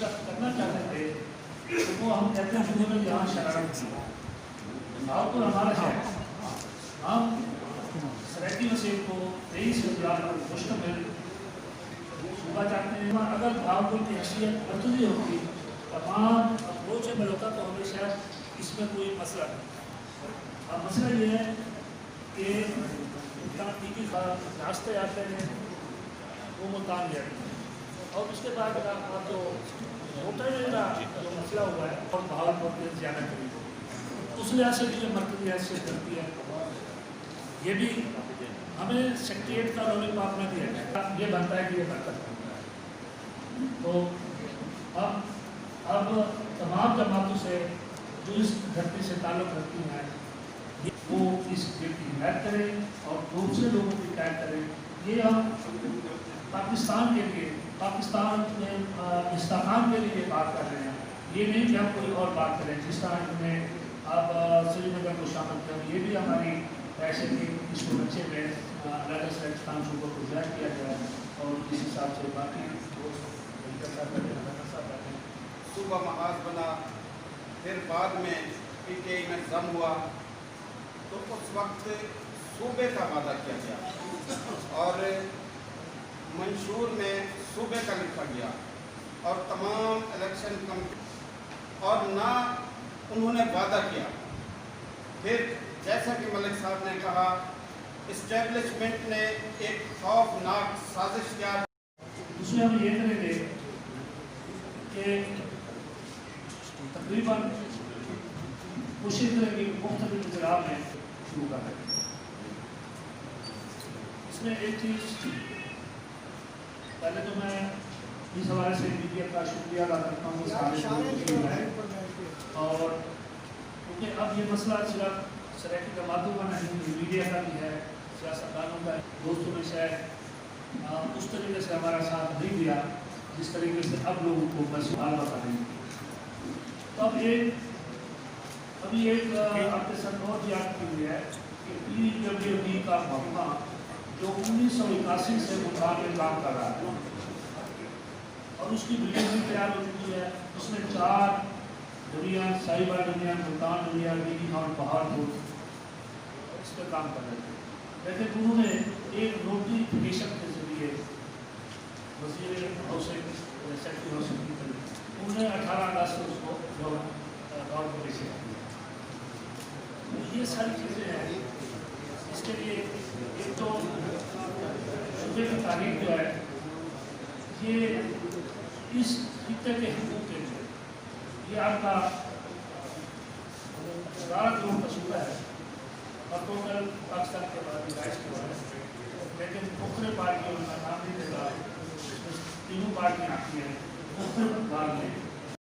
पेशरफ करना चाहते थे तो वो हम कहते हैं उन्होंने यहाँ शरारत की। भाव तो हमारा है, हम सरायकी वसीम को 23,000 मुश्तमिल सूबा चाहते हैं। अगर भावपुर की हैसियत बदली होती तमाम अप्रोचेबल होता तो हमें शायद इसमें कोई मसला नहीं। अब मसला ये है कि तकनीकी रास्ते आते हैं वो मुल्तान ले और उसके बाद आप जो होटल का जो मसला हुआ है और भावलपुर के ज़्यादा करीब उस लिहाज से भी जो मरकज़ी हैसियत करती है ये भी हमें सेक्रेटरीट का लॉलीपॉप में दिया गया, ये बनता है कि ये बरकत तो अब तमाम जमातों से जो इस धरती से ताल्लुक़ रखती हैं वो इस गेट की हिमायत करें और दूसरे लोगों की हिदायत करें। ये हम पाकिस्तान के लिए, पाकिस्तान में इस्तेमाल के लिए बात कर रहे हैं, ये नहीं कि हम कोई और बात करें। जिस तरह हमने अब श्रीनगर को शामिल किया, ये भी हमारी पैसे की इसको बच्चे में अलग से स्थान सूबों को ज़ाहिर किया गया और इस हिसाब से बाकी सूबा महाज बना, फिर बाद में PTI में जम हुआ तो उस वक्त सूबे का वादा किया गया और मंशूर में सूबे का लिखा गया और तमाम इलेक्शन कमिटी और ना उन्होंने वादा किया। फिर जैसा कि मलिक साहब ने कहा इस्टेब्लिशमेंट ने एक खौफनाक साजिश किया। उसमें हम ये करेंगे कि तकरीबन कोशिश करेंगे मुख्तलिफ इजराब में शुरू कर दें। इसमें एक चीज़ पहले तो मैं इस हवाले से मीडिया का शुक्रिया अदा करता हूँ है और क्योंकि अब ये मसला सिर्फ सरायकी जमातों का नहीं, मीडिया का भी है, सियासतदानों का, दोस्तों में शायद उस तरीके से हमारा साथ नहीं दिया जिस तरीके से अब लोगों को बस हाल बता रहे हैं। तो अभी एक आपके साथ और याद की हुई है कि PWD का मौका जो 1981 से मुकाम में काम कर रहा है और उसकी बिल्डिंग भी तैयार हो चुकी है। उसमें 4 दुनिया, साहिबा दुनिया, मुल्तान दुनिया, बीबी और पहाड़पुर इस पर काम कर रहे थे। लेकिन उन्होंने एक नोटिफिकेशन के जरिए वज़ीर हाउसिंग सेक्रेटरी हाउसिंग की तरफ उन्होंने 18 अगस्त को उसको गौर को पेश किया। ये सारी चीज़ें हैं। इसके लिए एक तो सूबे की तारीख जो है ये इस खित्ते के हकूक़ के लिए ये आपका 12 करोड़ का सूबा है और टोटल पाकिस्तान के बाद राइस के बाद, लेकिन मुख्तलिफ पार्टियों का नाम नहीं देगा, तीनों पार्टियाँ आती हैं मुख्तलिफ भाग में